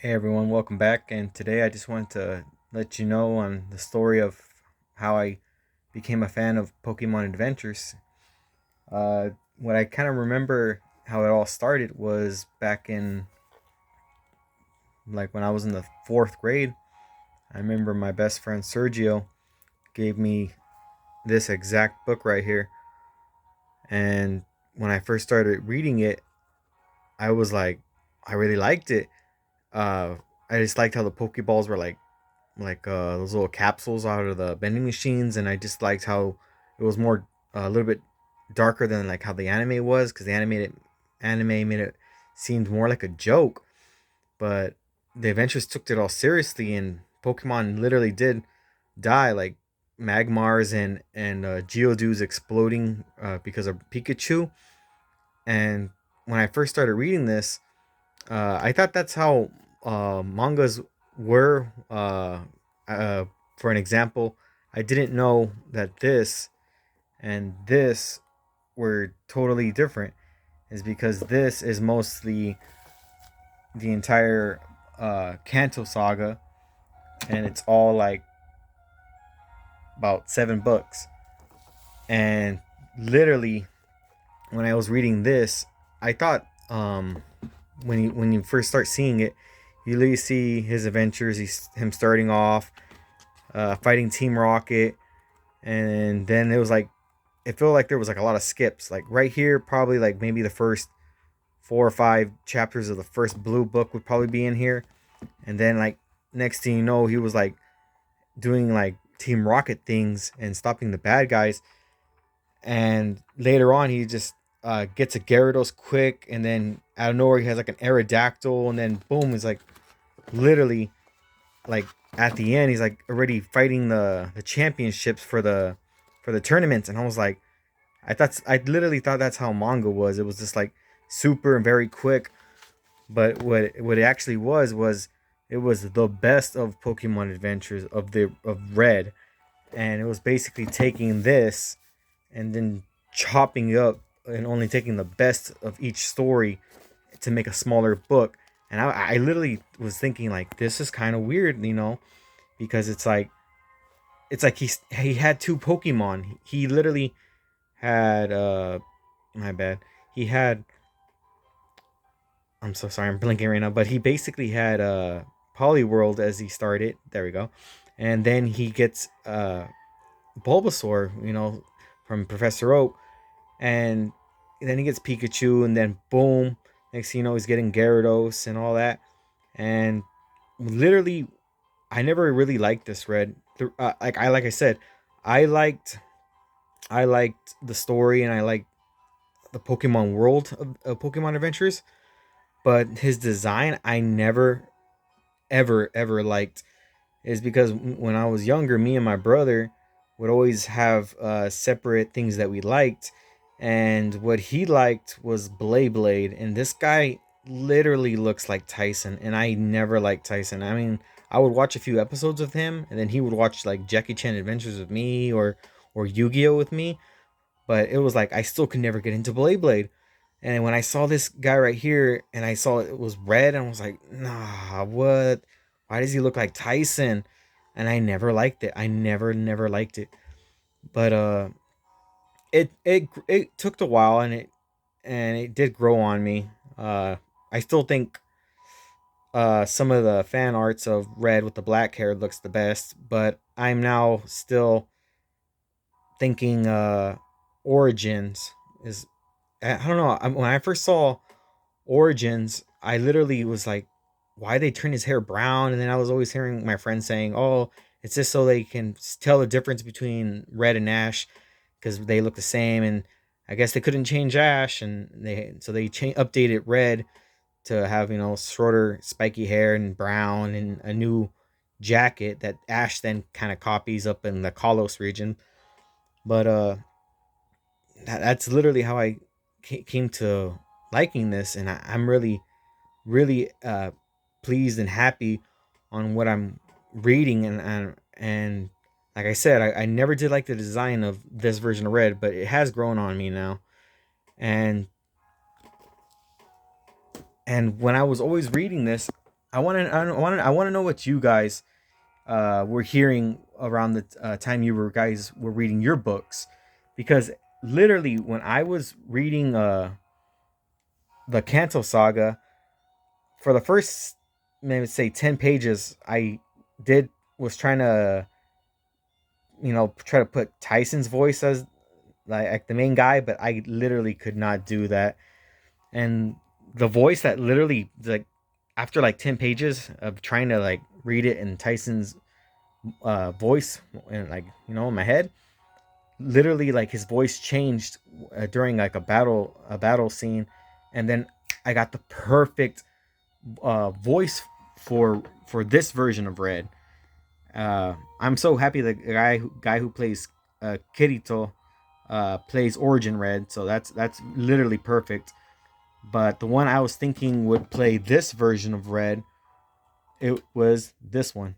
Hey everyone, welcome back. And today I just wanted to let you know on the story of how I became a fan of Pokemon Adventures. What I kind of remember how it all started was back in like when I was in the fourth grade. I remember my best friend Sergio gave me this exact book right here. And when I first started reading it, I was like, I really liked it. Uh, I just liked how the Pokeballs were like those little capsules out of the vending machines, and I just liked how it was more a little bit darker than like how the anime was, because the animated anime made it seemed more like a joke, but the adventures took it all seriously, and Pokemon literally did die, like Magmars and Geodudes exploding because of Pikachu. And when I first started reading this, I thought that's how mangas were. Uh, for an example, I didn't know that this and this were totally different. Is because this is mostly the entire Kanto saga, and it's all like about 7 books. And literally, when I was reading this, I thought when you first start seeing it, you literally see his adventures. He's him starting off fighting Team Rocket, and then it was like it felt like there was like a lot of skips. Like right here, probably like maybe the first 4 or 5 chapters of the first blue book would probably be in here, and then like next thing you know, he was like doing like Team Rocket things and stopping the bad guys, and later on he just gets a Gyarados quick, and then out of nowhere he has like an Aerodactyl, and then boom, he's like literally like at the end he's like already fighting the championships for the tournaments. And I was like, I literally thought that's how manga was. It was just like super and very quick. But what it actually was it was the best of Pokemon Adventures of Red. And it was basically taking this and then chopping it up and only taking the best of each story to make a smaller book. And I literally was thinking like, this is kind of weird, because it's like he had two Pokemon. He literally had my bad. He had, I'm so sorry, I'm blinking right now, but he basically had Poliworld as he started. There we go. And then he gets Bulbasaur, from Professor Oak, and then he gets Pikachu, and then boom, next thing you know, he's getting Gyarados and all that. And literally, I never really liked this Red. Like I said, I liked I liked the story, and I liked the Pokemon world of Pokemon Adventures, but his design I never ever liked. Is because when I was younger, me and my brother would always have separate things that we liked, and what he liked was Blade, and this guy literally looks like Tyson, and I never liked Tyson. I mean, I would watch a few episodes of him, and then he would watch like Jackie Chan Adventures with me, or Yu-Gi-Oh with me, but it was like I still could never get into Blade. And when I saw this guy right here, and I saw it was red, and I was like, nah, what? Why does he look like Tyson? And I never liked it. I never liked it. But it took a while, and it did grow on me. I still think some of the fan arts of Red with the black hair looks the best, but I'm now still thinking Origins is, I don't know. When I first saw Origins, I literally was like, why they turn his hair brown? And then I was always hearing my friends saying, oh, it's just so they can tell the difference between Red and Ash because they look the same. And I guess they couldn't change Ash, and they updated Red to have shorter spiky hair and brown and a new jacket that Ash then kind of copies up in the Kalos region. But that's literally how I came to liking this, and I'm really pleased and happy on what I'm reading. And like I said, I never did like the design of this version of Red, but it has grown on me now. And when I was always reading this, I want to know what you guys were hearing around the time you were guys were reading your books, because literally when I was reading the Kanto saga for the first maybe say 10 pages, I did was trying to try to put Tyson's voice as like the main guy, but I literally could not do that. And the voice that literally like after like 10 pages of trying to like read it in Tyson's voice and like in my head, literally like his voice changed during like a battle scene, and then I got the perfect voice for this version of Red. I'm so happy the guy who plays Kirito plays Origin Red, so that's literally perfect. But the one I was thinking would play this version of Red, it was this one.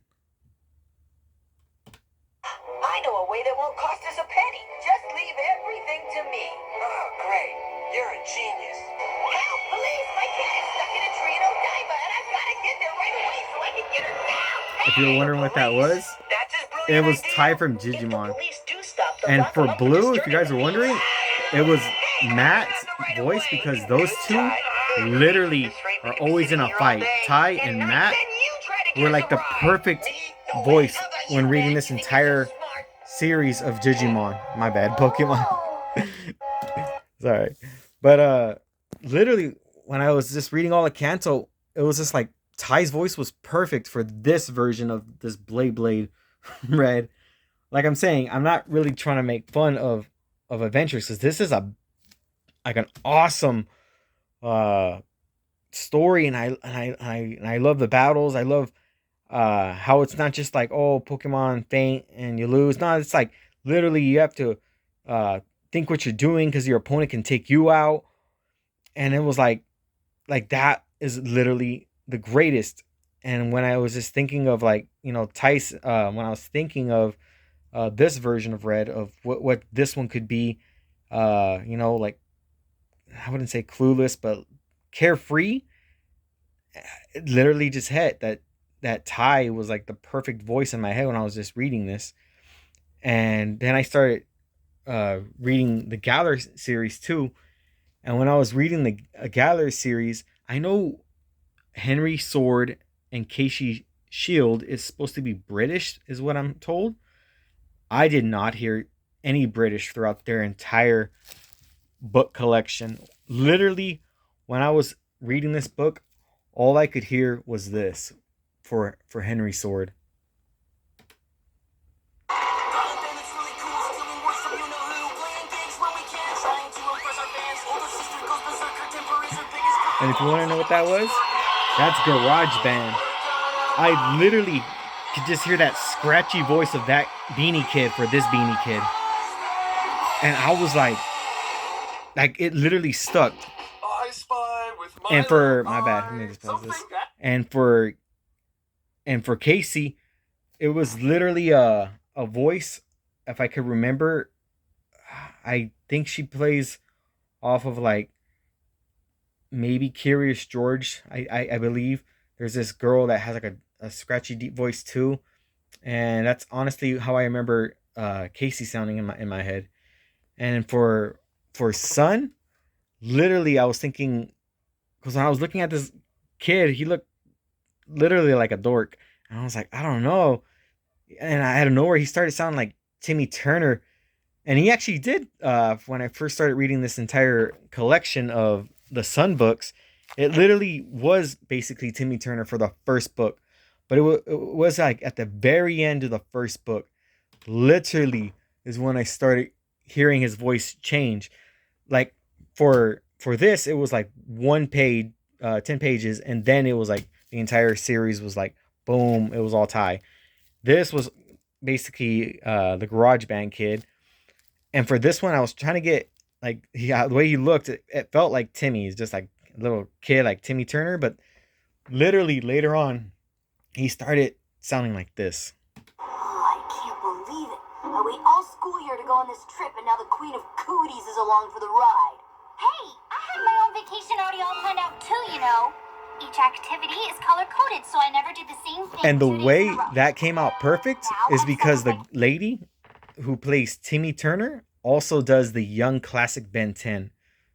I know a way that won't cost us a penny. Just leave everything to me. Oh, great. You're a genius. Help, police! My cat is stuck in a tree in Odaiba, and I've got to get there right away so I can get her down. If you were Hey, wondering what that police! was, That's his it brilliant was idea. Ty from If the Digimon. police do stop, they'll And lock for him up for Blue, if you disturbing guys the were peace. wondering, it was Hey, I got Matt's it on the right voice, away. because those Good, two Ty. Good. literally At this rate, we are could be always in sitting a here all fight. day. Ty And and night, Matt then you try to get were us like a the ride. perfect Me? No way. voice How about you, when reading Matt? this You think you're so entire smart? series of Digimon. My bad, Pokemon. Sorry. But literally when I was just reading all the Kanto, it was just like Ty's voice was perfect for this version of this Blade Red. Like I'm saying, I'm not really trying to make fun of adventures, because this is a like an awesome uh story, and I love the battles. I love how it's not just like, oh, Pokemon faint and you lose. No, it's like literally you have to uh think what you're doing, because your opponent can take you out. And it was like that is literally the greatest. And when I was just thinking of like Tice, when I was thinking of this version of Red, of what this one could be, like I wouldn't say clueless, but carefree. It literally just hit that Ty was like the perfect voice in my head when I was just reading this. And then I started reading the Galar series too. And when I was reading the Galar series, I know Henry Sword and Casey Shield is supposed to be British, is what I'm told. I did not hear any British throughout their entire book collection. Literally, when I was reading this book, all I could hear was this for Henry Sword. And if you want to know what that was, that's Garage Band. I literally could just hear that scratchy voice of that Beanie Kid for this Beanie Kid. And I was like it literally stuck. I spy with my and for my bad, let me just pause this. And for Casey, it was literally a voice. If I could remember, I think she plays off of like maybe Curious George. I believe there's this girl that has like a scratchy deep voice too, and that's honestly how I remember Casey sounding in my head. And for Sun, literally I was thinking, because when I was looking at this kid, he looked literally like a dork, and I was like, I don't know. And out of nowhere, he started sounding like Timmy Turner, and he actually did. When I first started reading this entire collection of the Sun books, it literally was basically Timmy Turner for the first book, but it was like at the very end of the first book, literally is when I started hearing his voice change. Like for this, it was like one page, 10 pages, and then it was like the entire series was like boom, it was all Ty. This was basically the Garage Band Kid. And for this one, I was trying to get like the way he looked, it felt like Timmy. He's just like a little kid, like Timmy Turner. But literally later on, he started sounding like this. I can't believe it. I wait all school year to go on this trip, and now the Queen of Cooties is along for the ride. Hey, I had my own vacation already all planned out too, you know. Each activity is color-coded, so I never did the same thing And the 2 days in way a row. that came out perfect Now is I'm because the celebrating. lady who plays Timmy Turner also does the young classic Ben 10.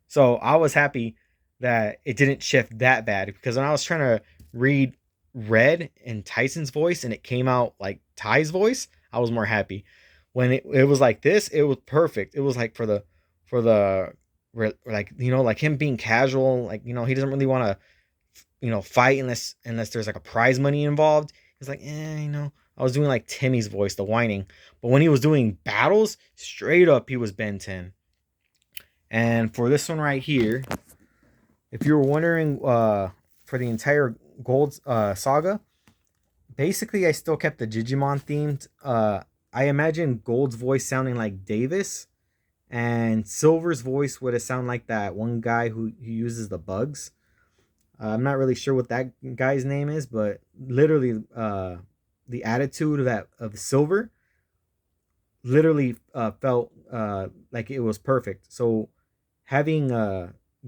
So I was happy that it didn't shift that bad, because when I was trying to read Red in Tyson's voice and it came out like Ty's voice, I was more happy. When it was like this, it was perfect. It was like for the like, like him being casual, like, he doesn't really want to, fight unless there's like a prize money involved. He's like, I was doing like Timmy's voice, the whining. But when he was doing battles, straight up he was Ben 10. And for this one right here, if you were wondering, for the entire Gold saga, basically I still kept the Digimon themed. I imagine Gold's voice sounding like Davis, and Silver's voice would have sounded like that one guy who uses the bugs. I'm not really sure what that guy's name is, but literally, the attitude of Silver literally felt like it was perfect. So having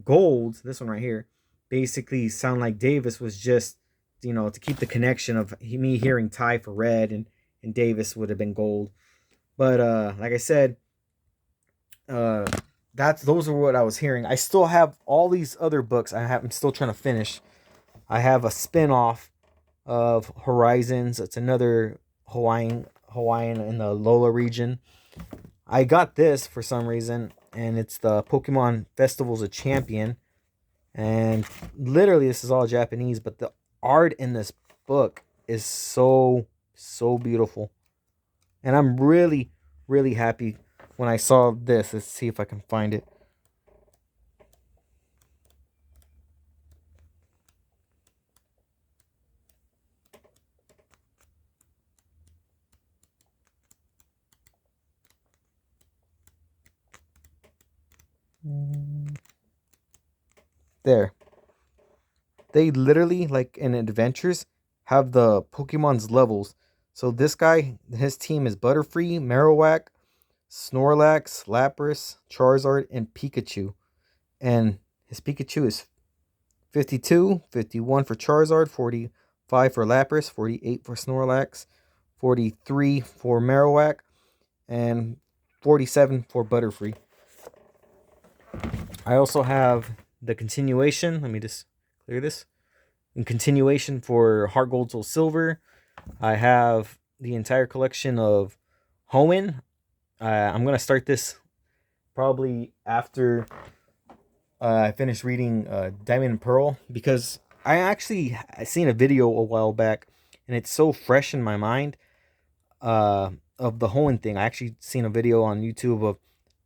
Gold, this one right here, basically sound like Davis was just, to keep the connection of me hearing Ty for Red, and Davis would have been Gold. But like I said, uh, those are what I was hearing. I still have all these other books I'm still trying to finish. I have a spin-off of Horizons. It's another Hawaiian in the Lola region. I got this for some reason, and it's the Pokemon Festivals of Champion. And literally, this is all Japanese, but the art in this book is so beautiful. And I'm really, really happy when I saw this. Let's see if I can find it. There. They literally, like in adventures, have the Pokemon's levels. So this guy, his team is Butterfree, Marowak, Snorlax, Lapras, Charizard, and Pikachu. And his Pikachu is 52, 51 for Charizard, 45 for Lapras, 48 for Snorlax, 43 for Marowak, and 47 for Butterfree. I also have the continuation. Let me just clear this. In continuation for Heart Gold Soul Silver, I have the entire collection of Hoenn. I'm going to start this probably after I finish reading Diamond and Pearl, because I seen a video a while back, and it's so fresh in my mind, of the Hoenn thing. I actually seen a video on YouTube of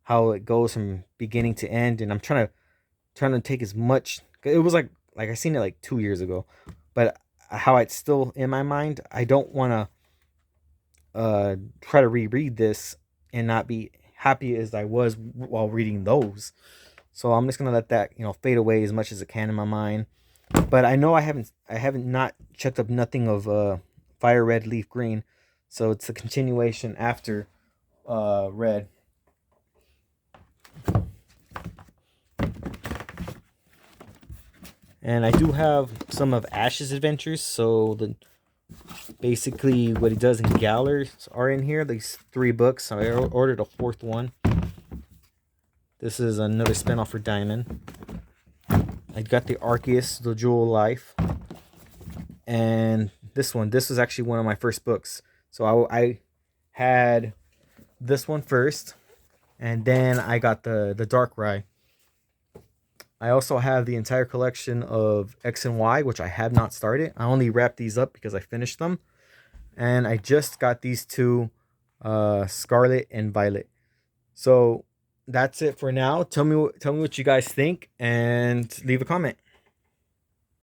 how it goes from beginning to end, and I'm trying to take as much. It was like I seen it like 2 years ago, but how it's still in my mind. I don't want to try to reread this and not be happy as I was while reading those. So I'm just gonna let that fade away as much as it can in my mind. But I know I haven't not checked up nothing of Fire Red Leaf Green, so it's a continuation after Red. And I do have some of Ash's adventures, so basically what he does in Galar are in here. These 3 books. So I ordered a 4th one. This is another spinoff for Diamond. I got the Arceus, the Jewel of Life. And this was actually one of my first books. So I had this one first, and then I got the Darkrai. I also have the entire collection of X and Y, which I have not started. I only wrapped these up because I finished them. And I just got these 2, Scarlet and Violet. So that's it for now. Tell me what you guys think, and leave a comment.